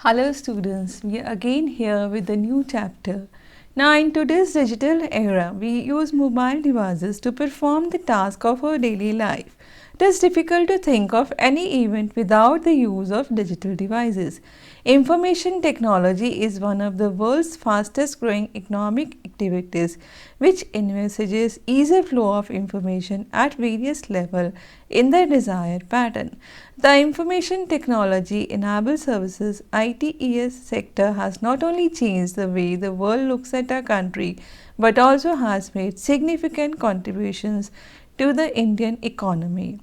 Hello students, we are again here with a new chapter. Now in today's digital era, we use mobile devices to perform the task of our daily life. It is difficult to think of any event without the use of digital devices. Information technology is one of the world's fastest growing economic activities which envisages easier flow of information at various levels in the desired pattern. The information technology enabled services ITES sector has not only changed the way the world looks at our country but also has made significant contributions to the Indian economy.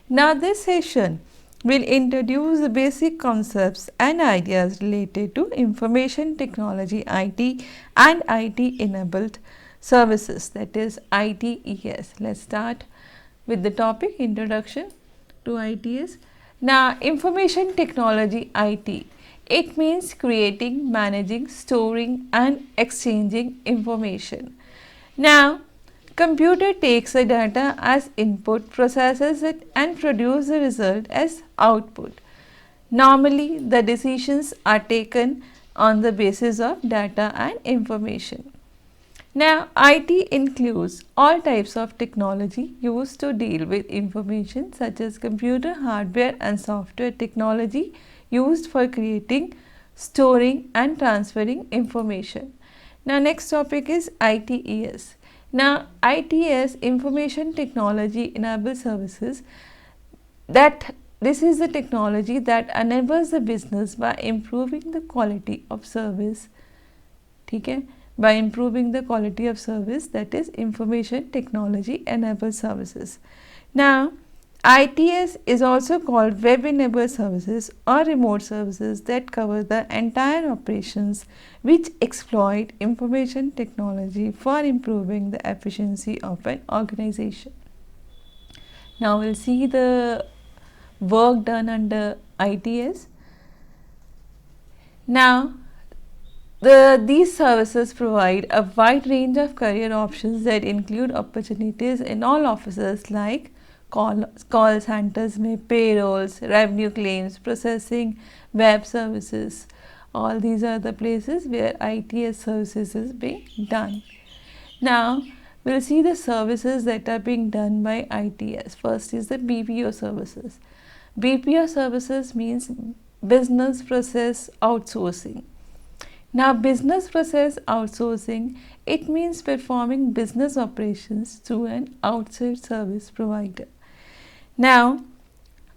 Now this session will introduce the basic concepts and ideas related to information technology IT and IT enabled services, that is ITES. Let's start with the topic introduction to ITS. Now information technology IT, it means creating, managing, storing and exchanging information. Now computer takes the data as input, processes it and produces the result as output. Normally the decisions are taken on the basis of data and information. Now, IT includes all types of technology used to deal with information such as computer, hardware and software technology used for creating, storing and transferring information. Now, next topic is ITES. Now, ITS, Information Technology Enabled Services, that this is the technology that enables the business by improving the quality of service. Okay? By improving the quality of service, that is information technology enabled services. Now ITS is also called web enabled services or remote services that cover the entire operations which exploit information technology for improving the efficiency of an organization. Now we'll see the work done under ITS. Now these services provide a wide range of career options that include opportunities in all offices like call centers, payrolls, revenue claims, processing, web services. All these are the places where ITS services is being done. Now we'll see the services that are being done by ITS. First is the BPO services. BPO services means business process outsourcing. Now business process outsourcing, it means performing business operations through an outside service provider. Now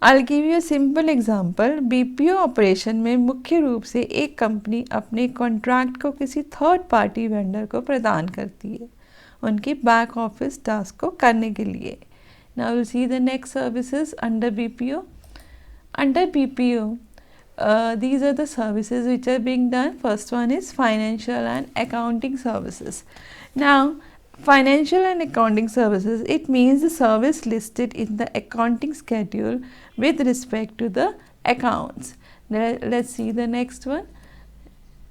I'll give you a simple example. BPO operation में मुख्य रूप से एक company अपने contract को किसी third party vendor को प्रदान करती है उनके बैक ऑफिस टास्क को करने के लिए. Now we'll see the next services under BPO. Under BPO, these are the services which are being done. First one is financial and accounting services. Now financial and accounting services, it means the service listed in the accounting schedule with respect to the accounts. Let's see the next one.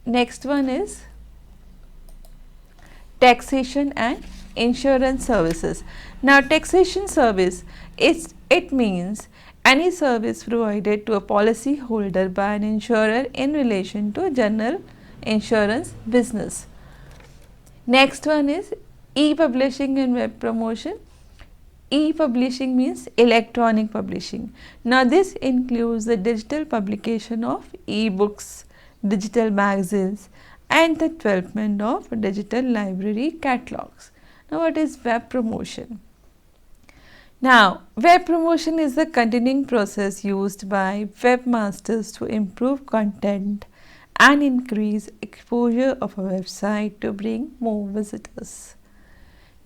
Next one is taxation and insurance services. Now taxation service, it means any service provided to a policy holder by an insurer in relation to a general insurance business. Next one is e-publishing and web promotion. E-publishing means electronic publishing. Now this includes the digital publication of e-books, digital magazines and the development of digital library catalogs. Now what is web promotion? Now, web promotion is the continuing process used by webmasters to improve content and increase exposure of a website to bring more visitors.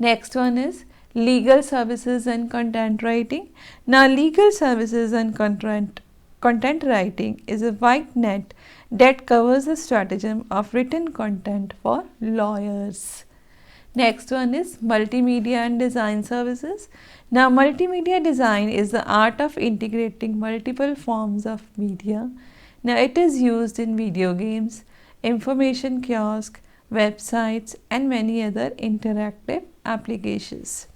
Next one is legal services and content writing. Now, legal services and content writing is a wide net that covers the stratagem of written content for lawyers. Next one is multimedia and design services. Now multimedia design is the art of integrating multiple forms of media. Now it is used in video games, information kiosk, websites and many other interactive applications.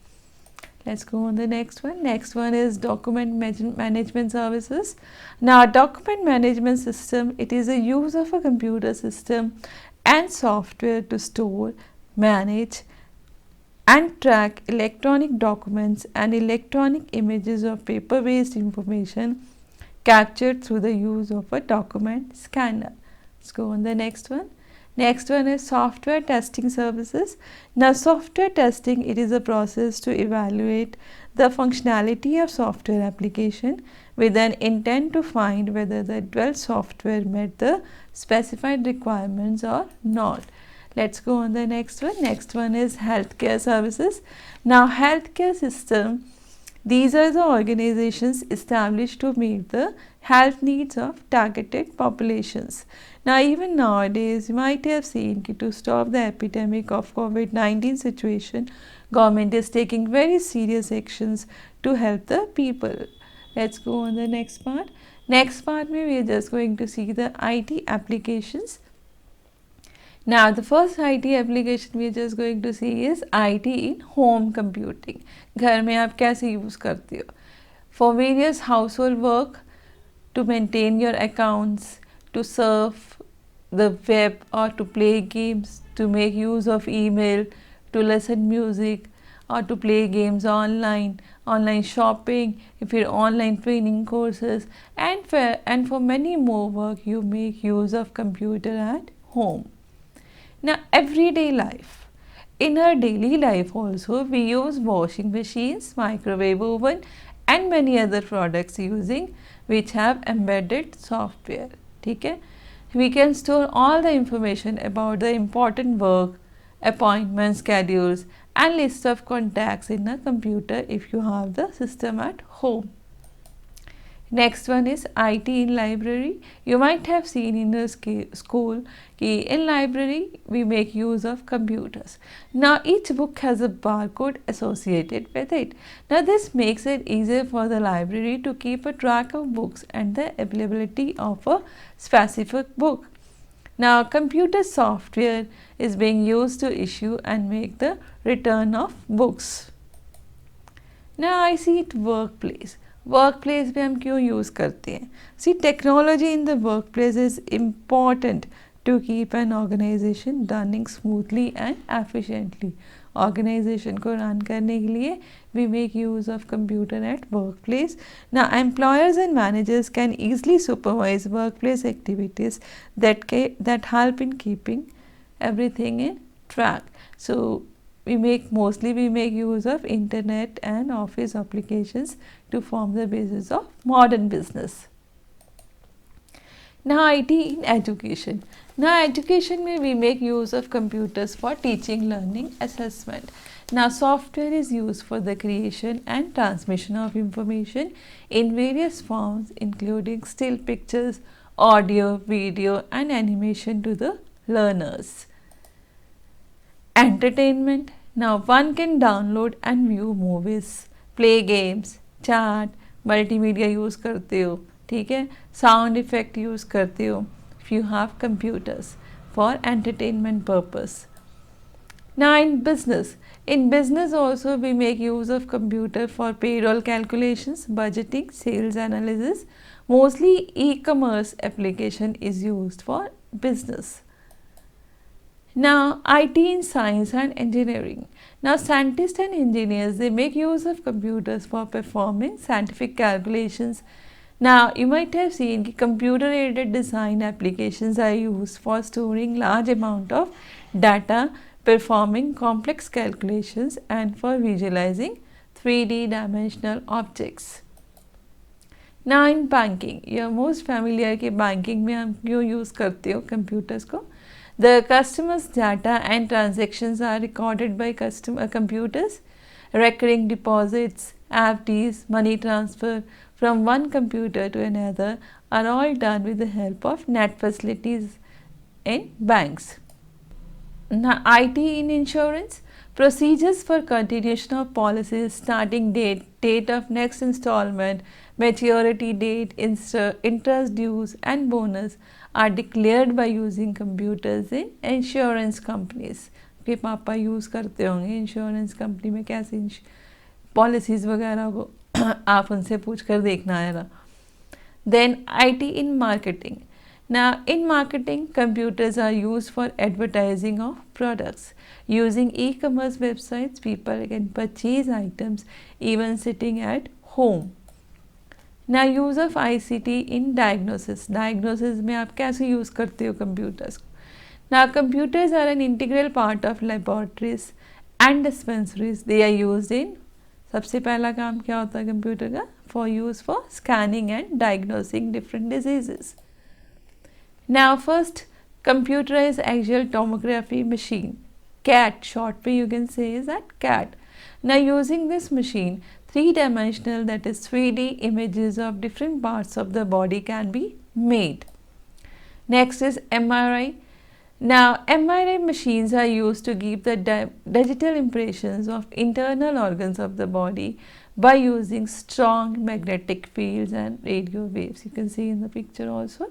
Let's go on the next one. Next one is document management services. Now, document management system, it is a use of a computer system and software to store, manage and track electronic documents and electronic images of paper-based information captured through the use of a document scanner. Let's go on the next one. Next one is software testing services. Now, software testing, it is a process to evaluate the functionality of software application with an intent to find whether the developed software met the specified requirements or not. Let's go on the next one. Next one is healthcare services. Now, healthcare system, these are the organizations established to meet the health needs of targeted populations. Now, even nowadays, you might have seen that to stop the epidemic of COVID-19 situation, government is taking very serious actions to help the people. Let's go on the next part. Next part, we are just going to see the IT applications. Now, the first IT application we are just going to see is IT in home computing. घर में आप कैसे use करते हो? For various household work, to maintain your accounts, to surf the web or to play games, to make use of email, to listen music or to play games online, online shopping, if you're online training courses, and for many more work you make use of computer at home. Now, everyday life. In our daily life also, we use washing machines, microwave oven and many other products using which have embedded software. Okay? We can store all the information about the important work, appointment schedules and list of contacts in a computer if you have the system at home. Next one is IT in library. You might have seen in the school that in library we make use of computers. Now, each book has a barcode associated with it. Now, this makes it easier for the library to keep a track of books and the availability of a specific book. Now, computer software is being used to issue and make the return of books. Now, I see it workplace. Workplace पे हम क्यों use करते हैं? See technology in the workplace is important to keep an organisation running smoothly and efficiently. Organisation को run करने के लिए we make use of computer at workplace. Now, employers and managers can easily supervise workplace activities that help in keeping everything in track. So, we make use of internet and office applications to form the basis of modern business. Now, IT in education. Now, education में we make use of computers for teaching, learning, assessment. Now, software is used for the creation and transmission of information in various forms, including still pictures, audio, video and animation to the learners. Entertainment. Now, one can download and view movies, play games, chat, multimedia use करते हो, ठीक है, sound effect use करते हो if you have computers for entertainment purpose. Now, in business also we make use of computer for payroll calculations, budgeting, sales analysis. Mostly e-commerce application is used for business. Now, IT in science and engineering. Now, scientists and engineers, they make use of computers for performing scientific calculations. Now, you might have seen that computer-aided design applications are used for storing large amount of data, performing complex calculations and for visualizing 3D dimensional objects. Now, in banking, you are most familiar कि banking में हम क्यों use करते हो computers को? The customer's data and transactions are recorded by computers. Recurring deposits, FDs, money transfer from one computer to another are all done with the help of net facilities in banks. Now, IT in insurance. Procedures for continuation of policies, starting date of next installment, maturity date, interest dues and bonus are declared by using computers in insurance companies. आपके पापा use करते होंगे insurance company में कैसे policies वगैरह को आप उनसे पूछ कर देखना आएगा. Then IT in marketing. Now in marketing, computers are used for advertising of products. Using e-commerce websites, people can purchase items even sitting at home. Now use of ICT in diagnosis. Diagnosis में आप कैसे use करते हो computers को? Now computers are an integral part of laboratories and dispensaries. They are used in, सबसे पहला काम क्या होता है कंप्यूटर का? For use for scanning and diagnosing different diseases. Now first, computerized axial tomography machine, CAT, short way you can say is that CAT. Now using this machine, three-dimensional, that is 3D images of different parts of the body can be made. Next is MRI. Now MRI machines are used to give the digital impressions of internal organs of the body by using strong magnetic fields and radio waves. You can see in the picture also.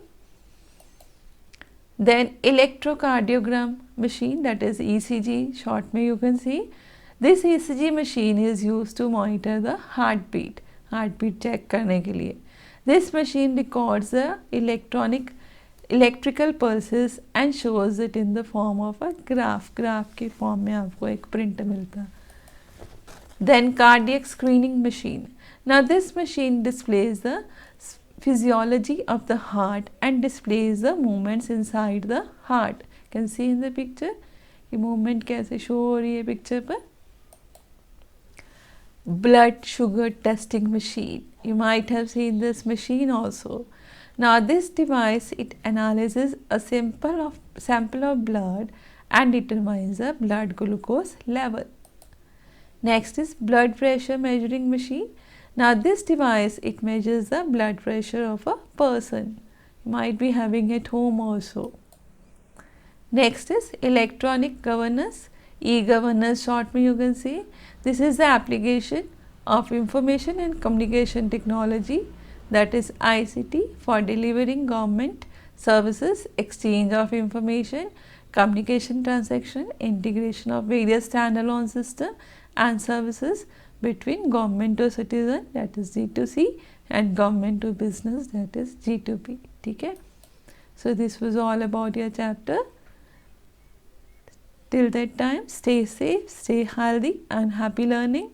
Then electrocardiogram machine, that is ECG, short में you can see. This ECG machine is used to monitor the heartbeat check करने के लिए. This machine records the electrical pulses and shows it in the form of a graph के form में आपको एक print मिलता है. Then cardiac screening machine. Now this machine displays the physiology of the heart and displays the movements inside the heart. You can see in the picture ये movement कैसे show हो रही है picture पर. Blood sugar testing machine. You might have seen this machine also. Now this device, it analyzes a sample of blood and determines the blood glucose level. Next is blood pressure measuring machine. Now this device, it measures the blood pressure of a person. You might be having at home also. Next is electronic governance, e-governance short में you can see. This is the application of information and communication technology, that is ICT, for delivering government services, exchange of information, communication transaction, integration of various standalone systems and services between government to citizen, that is G2C, and government to business, that is G2B. Okay? So this was all about your chapter. Till that time, stay safe, stay healthy and happy learning.